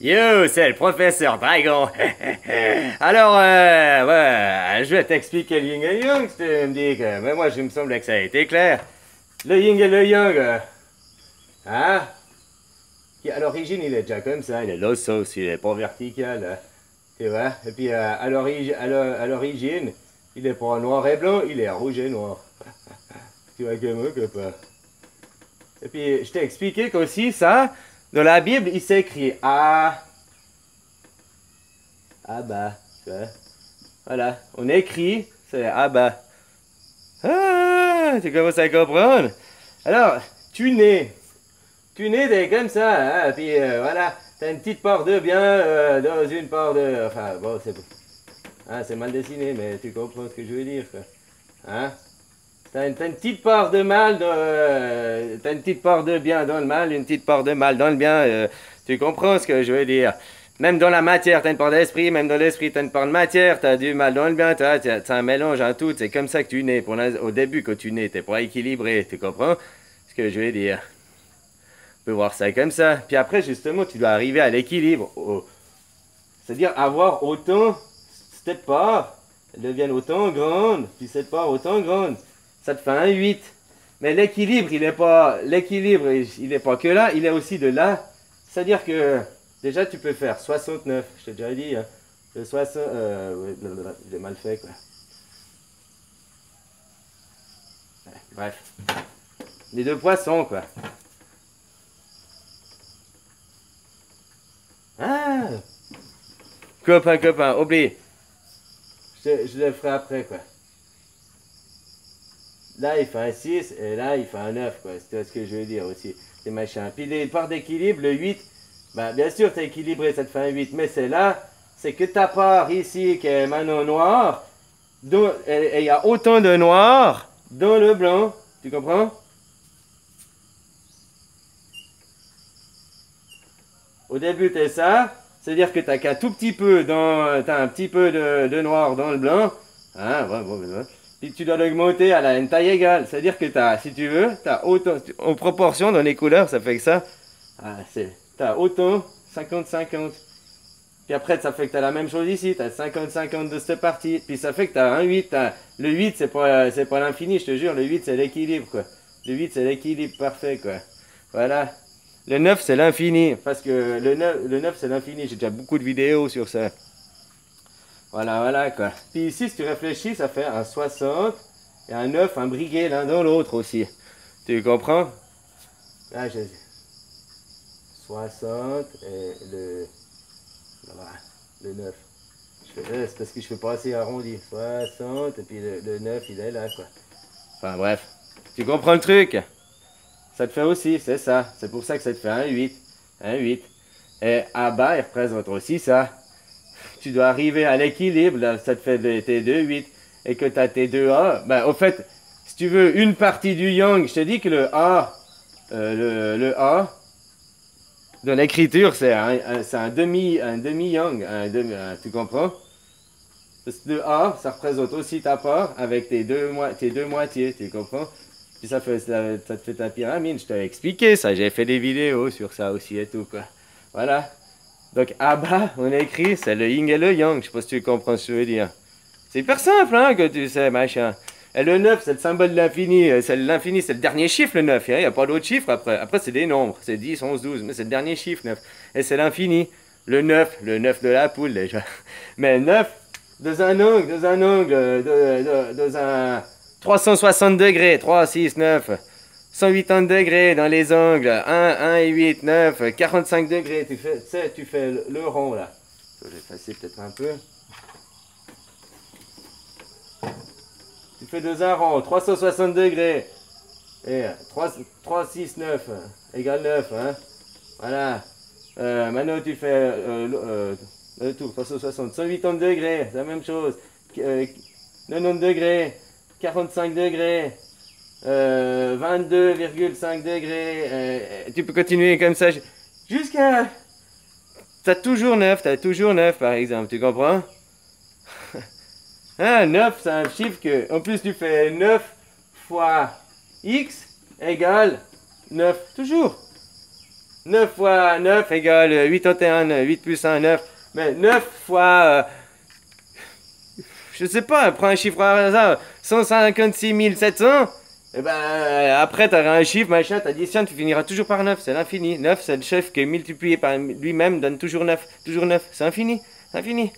Yo, c'est le professeur Dragon. Alors, ouais, je vais t'expliquer le yin et le yang. Tu me dis que, mais moi, je me semblait que ça a été clair. Le yin et le yang, hein? Qui, à l'origine, il est déjà comme ça. Il est l'ossos, il est pas vertical. Tu vois? Et puis, à l'origine, il est pas noir et blanc, il est rouge et noir. Tu vois que moi, que pas. Et puis, je t'ai expliqué qu'aussi, ça, dans la Bible, il s'écrit A. Abba, tu vois. Voilà, on écrit, c'est Abba. Ah, tu commences à comprendre. Alors, tu nais. Tu nais, t'es comme ça, hein, puis voilà, t'as une petite part de bien dans une part de... Enfin, bon, c'est mal dessiné, mais tu comprends ce que je veux dire, quoi. Hein? T'as une petite part de mal, t'as une petite part de bien dans le mal, une petite part de mal dans le bien. Tu comprends ce que je veux dire? Même dans la matière, t'as une part d'esprit, même dans l'esprit, t'as une part de matière, t'as du mal dans le bien, t'as un mélange, un tout. C'est comme ça que tu nais. Au début, quand tu nais, t'es pas équilibré. Tu comprends ce que je veux dire? On peut voir ça comme ça. Puis après, justement, tu dois arriver à l'équilibre. C'est-à-dire avoir autant, cette part, elles deviennent autant grandes, puis cette part autant grande. Ça te fait un 8. Mais l'équilibre, il est pas que là, il est aussi de là. C'est-à-dire que, déjà, tu peux faire 69. Je t'ai déjà dit, hein. Le 60, ouais, j'ai mal fait, quoi. Ouais, bref. Les deux poissons, quoi. Ah! Copain, oublie. Je le ferai après, quoi. Là, il fait un 6 et là, il fait un 9, quoi. C'est ce que je veux dire aussi. C'est machin. Puis les parts d'équilibre, le 8, bah, bien sûr, tu es équilibré, ça te fait un 8. Mais c'est là, c'est que ta part ici, qui est maintenant noire, et il y a autant de noir dans le blanc. Tu comprends? Au début, tu ça. C'est-à-dire que tu n'as qu'un tout petit peu t'as un petit peu de noir dans le blanc. Hein, ouais. Puis tu dois l'augmenter à une taille égale. C'est-à-dire que si tu veux, tu as autant, en proportion dans les couleurs, ça fait que ça. Ah, tu as autant 50-50. Puis après, ça fait que tu as la même chose ici. Tu as 50-50 de cette partie. Puis ça fait que tu as un 8. Le 8, c'est pas l'infini, je te jure. Le 8, c'est l'équilibre, quoi. Le 8, c'est l'équilibre parfait, quoi. Voilà. Le 9, c'est l'infini. Parce que le 9 c'est l'infini. J'ai déjà beaucoup de vidéos sur ça. Voilà, quoi. Puis ici, si tu réfléchis, ça fait un 60 et un 9, un briguet l'un dans l'autre aussi. Tu comprends? Là, j'ai 60 et voilà, le 9. C'est parce que je fais pas assez arrondi. 60 et puis le 9, il est là, quoi. Enfin, bref. Tu comprends le truc? Ça te fait aussi, c'est ça. C'est pour ça que ça te fait un 8. Un 8. Et à bas, il représente aussi ça. Tu dois arriver à l'équilibre, là, ça te fait tes 2 8. Et que tu as tes 2 A. Ben, au fait, si tu veux une partie du yang, je te dis que le A, le A, dans l'écriture, c'est un demi-yang. Tu comprends? Parce que le A, ça représente aussi ta part avec tes deux moitiés, tu comprends? Puis ça te fait ta pyramide, je t'avais expliqué ça, j'ai fait des vidéos sur ça aussi et tout, quoi. Voilà. Donc, à bas, on a écrit, c'est le yin et le yang. Je sais pas si tu comprends ce que je veux dire. C'est hyper simple, hein, que tu sais, machin. Et le 9, c'est le symbole de l'infini. L'infini, c'est le dernier chiffre, le 9. Il n'y a pas d'autres chiffres après. Après, c'est des nombres. C'est 10, 11, 12. Mais c'est le dernier chiffre, 9. Et c'est l'infini. Le 9 de la poule, déjà. Mais 9, dans un 360 degrés. 3, 6, 9. 180 degrés dans les angles, 1 et 8, 9, 45 degrés, tu fais le rond là. Je vais effacer peut-être un peu. Tu fais dans un rond, 360 degrés. Et 3 6, 9, égale 9. Hein? Voilà. Maintenant tu fais le tour, 360, 180 degrés, c'est la même chose. 90 degrés, 45 degrés. 22,5 degrés. Tu peux continuer comme ça jusqu'à... T'as toujours 9 par exemple, tu comprends? Hein, 9 c'est un chiffre que... En plus tu fais 9 fois x égale 9, toujours. 9 fois 9 égale 81, 8 plus 1, 9. Mais 9 fois... je sais pas, prends un chiffre à hasard, 156 700. Et ben, après, tu auras un chiffre, machin, t'additionnes, tu finiras toujours par 9, c'est l'infini. 9, c'est le chiffre qui est multiplié par lui-même, donne toujours 9, c'est infini, c'est infini.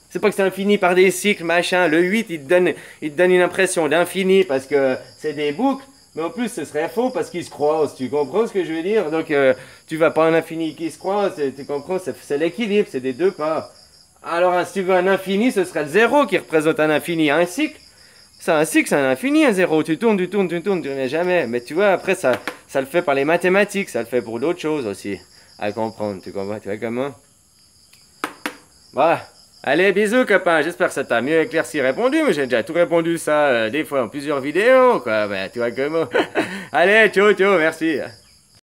C'est pas que c'est infini par des cycles, machin. Le 8, il te donne une impression d'infini parce que c'est des boucles. Mais en plus, ce serait faux parce qu'ils se croisent. Tu comprends ce que je veux dire? Donc, tu vas pas un infini qui se croise. Tu comprends? C'est l'équilibre, c'est des deux parts. Alors, si tu veux un infini, ce serait le zéro qui représente un infini. Un cycle, c'est un infini, un zéro. Tu tournes, tu reviens jamais. Mais tu vois, après, ça le fait par les mathématiques. Ça le fait pour d'autres choses aussi à comprendre. Tu comprends? Tu vois comment? Voilà. Allez, bisous copain, j'espère que ça t'a mieux éclairci répondu, mais j'ai déjà tout répondu ça des fois en plusieurs vidéos, quoi, ben tu vois comment. Allez, ciao, merci.